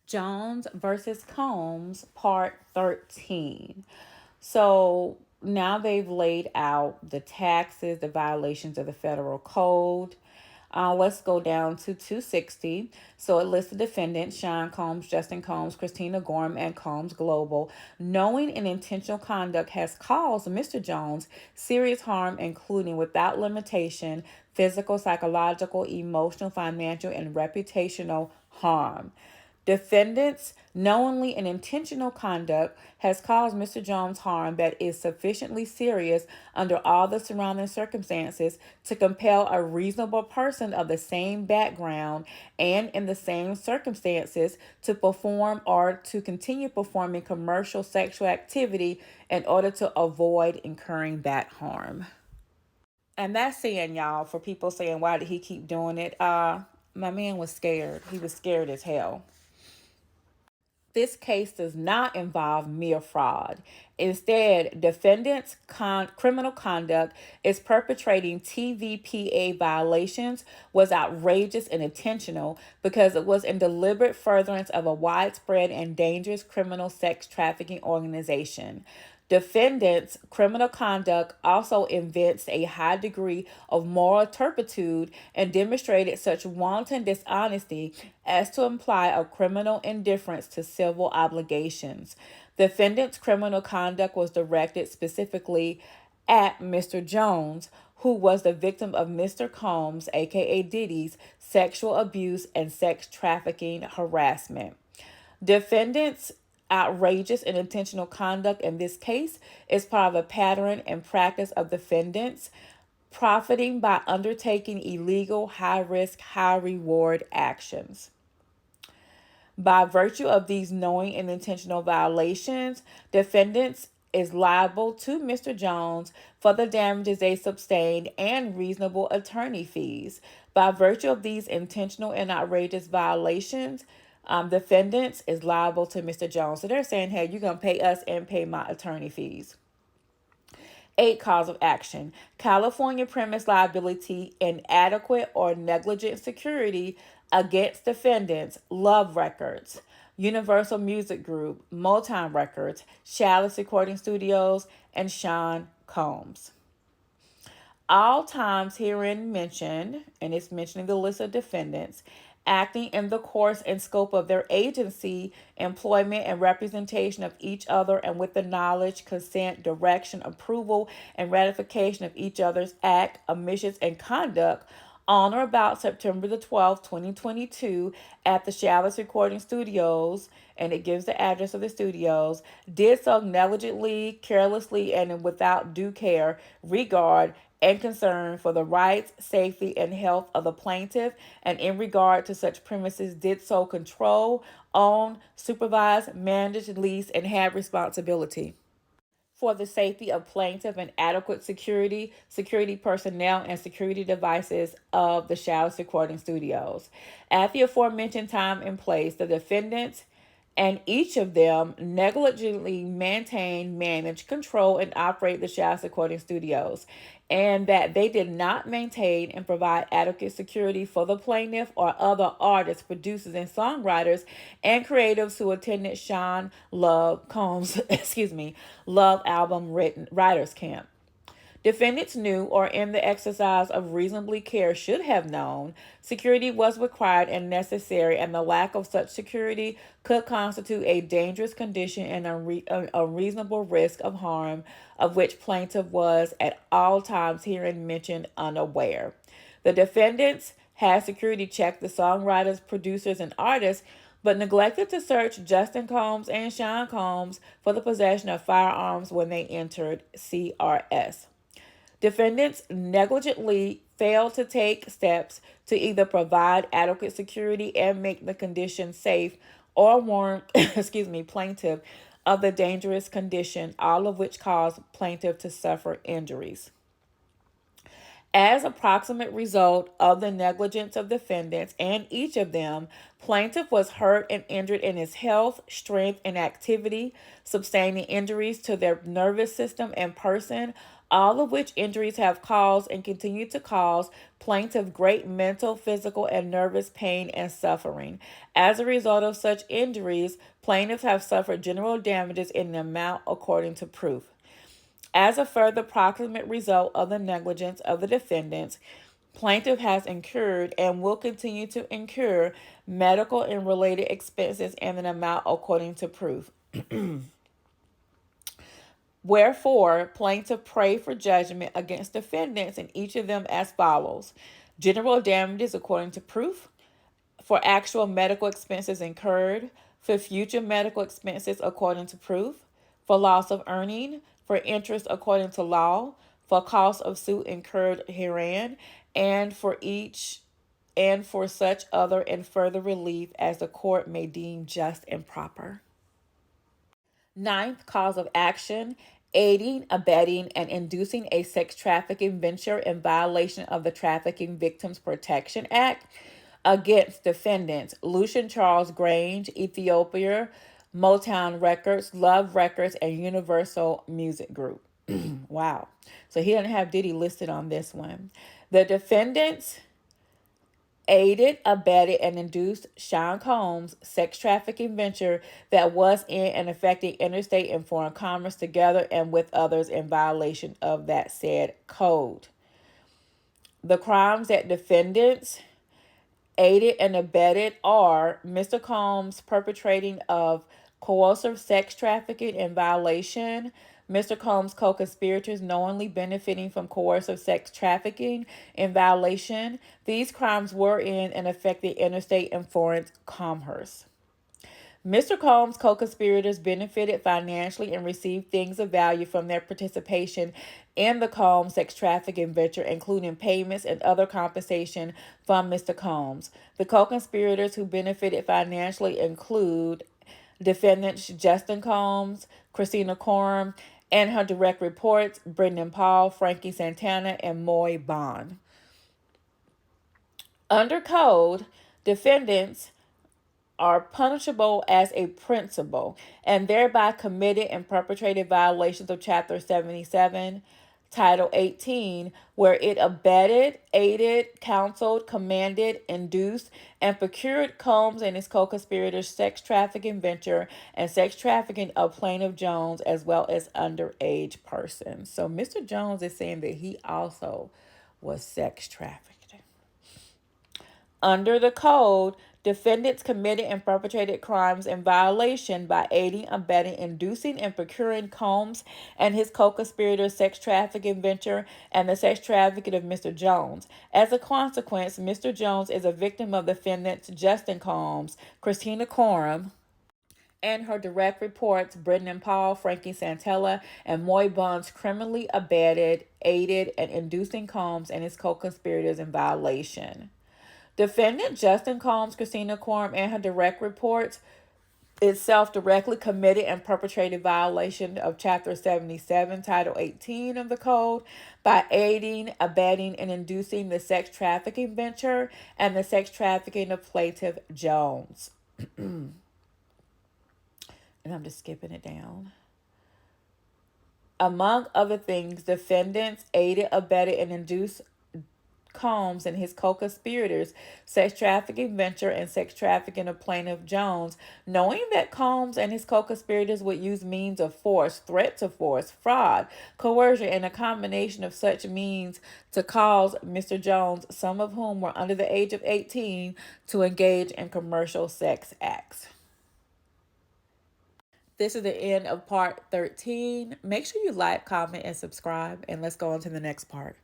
Jones versus Combs, Part 13. So now they've laid out the taxes, the violations of the federal code. Let's go down to 260. So it lists the defendants, Sean Combs, Justin Combs, Christina Gorham, and Combs Global. Knowing and intentional conduct has caused Mr. Jones serious harm, including without limitation, physical, psychological, emotional, financial, and reputational harm. Defendants' knowingly and intentional conduct has caused Mr. Jones harm that is sufficiently serious under all the surrounding circumstances to compel a reasonable person of the same background and in the same circumstances to perform or to continue performing commercial sexual activity in order to avoid incurring that harm. And that's saying, y'all, for people saying, why did he keep doing it? My man was scared. He was scared as hell. This case does not involve mere fraud. Instead, defendants' criminal conduct is perpetrating TVPA violations was outrageous and intentional because it was in deliberate furtherance of a widespread and dangerous criminal sex trafficking organization. Defendants' criminal conduct also evinced a high degree of moral turpitude and demonstrated such wanton dishonesty as to imply a criminal indifference to civil obligations. Defendants' criminal conduct was directed specifically at Mr. Jones, who was the victim of Mr. Combs, aka Diddy's, sexual abuse and sex trafficking harassment. Defendants' outrageous and intentional conduct in this case is part of a pattern and practice of defendants profiting by undertaking illegal, high risk, high reward actions. By virtue of these knowing and intentional violations, defendants is liable to Mr. Jones for the damages they sustained and reasonable attorney fees. By virtue of these intentional and outrageous violations, defendants is liable to Mr. Jones. So they're saying, hey, you're going to pay us and pay my attorney fees. 8. Cause of action. California premise liability, inadequate or negligent security against defendants, Love Records, Universal Music Group, Motown Records, Chalice Recording Studios, and Sean Combs. All times herein mentioned, and it's mentioning the list of defendants, acting in the course and scope of their agency, employment, and representation of each other, and with the knowledge, consent, direction, approval, and ratification of each other's act, omissions, and conduct on or about September the 12th, 2022, at the Chalice Recording Studios, and it gives the address of the studios, did so negligently, carelessly, and without due care, regard, and concern for the rights, safety, and health of the plaintiff, and in regard to such premises, did so control, own, supervise, manage, lease, and have responsibility for the safety of plaintiff and adequate security personnel, and security devices of the Chalice Recording Studios. At the aforementioned time and place, the defendants and each of them negligently maintain, manage, control, and operate the Chalice Recording Studios, and that they did not maintain and provide adequate security for the plaintiff or other artists, producers, and songwriters and creatives who attended Sean Love Combs, Love Album Writers Camp. Defendants knew, or in the exercise of reasonably care should have known, security was required and necessary, and the lack of such security could constitute a dangerous condition and a reasonable risk of harm, of which plaintiff was at all times herein mentioned unaware. The defendants had security check the songwriters, producers, and artists, but neglected to search Justin Combs and Sean Combs for the possession of firearms when they entered CRS. Defendants negligently failed to take steps to either provide adequate security and make the condition safe or warn plaintiff of the dangerous condition, all of which caused plaintiff to suffer injuries. As a proximate result of the negligence of defendants and each of them, plaintiff was hurt and injured in his health, strength, and activity, sustaining injuries to their nervous system and person, all of which injuries have caused and continue to cause plaintiff great mental, physical, and nervous pain and suffering. As a result of such injuries, plaintiffs have suffered general damages in the amount according to proof. As a further proximate result of the negligence of the defendants, plaintiff has incurred and will continue to incur medical and related expenses in an amount according to proof. Wherefore, plaintiff pray for judgment against defendants in each of them as follows: general damages according to proof, for actual medical expenses incurred, for future medical expenses according to proof, for loss of earning, for interest according to law, for cost of suit incurred herein, and for such other and further relief as the court may deem just and proper. Ninth cause of action: aiding, abetting, and inducing a sex trafficking venture in violation of the Trafficking Victims Protection Act against defendants Lucian Charles Grange, Ethiopia, Motown Records, Love Records, and Universal Music Group. Wow. So he doesn't have Diddy listed on this one. The defendants aided, abetted, and induced Sean Combs' sex trafficking venture that was in and affecting interstate and foreign commerce together and with others in violation of that said code. The crimes that defendants aided and abetted are Mr. Combs perpetrating of coercive sex trafficking in violation, Mr. Combs' co-conspirators knowingly benefiting from coercive sex trafficking in violation. These crimes were in and affected interstate and foreign commerce. Mr. Combs' co-conspirators benefited financially and received things of value from their participation in the Combs sex trafficking venture, including payments and other compensation from Mr. Combs. The co-conspirators who benefited financially include defendants Justin Combs, Christina Coram, and her direct reports, Brendan Paul, Frankie Santana, and Moy Bond. Under code, defendants are punishable as a principal and thereby committed and perpetrated violations of Chapter 77, Title 18, where it abetted, aided, counseled, commanded, induced, and procured Combs and his co-conspirators' sex trafficking venture and sex trafficking of Plaintiff Jones as well as underage persons. So Mr. Jones is saying that he also was sex trafficked. Under the code, defendants committed and perpetrated crimes in violation by aiding, abetting, inducing, and procuring Combs and his co-conspirators' sex trafficking venture and the sex trafficking of Mr. Jones. As a consequence, Mr. Jones is a victim of defendants Justin Combs, Christina Coram, and her direct reports, Brendan Paul, Frankie Santella, and Moy Bonds criminally abetted, aided, and inducing Combs and his co-conspirators in violation. Defendant Justin Combs, Christina Coram, and her direct reports itself directly committed and perpetrated violation of Chapter 77, Title 18 of the Code by aiding, abetting, and inducing the sex trafficking venture and the sex trafficking of Plaintiff Jones. And I'm just skipping it down. Among other things, defendants aided, abetted, and induced Combs and his co-conspirators' sex trafficking venture and sex trafficking of Plaintiff Jones, knowing that Combs and his co-conspirators would use means of force, threats of force, fraud, coercion, and a combination of such means to cause Mr. Jones, some of whom were under the age of 18, to engage in commercial sex acts. This is the end of part 13. Make sure you like, comment, and subscribe, and let's go on to the next part.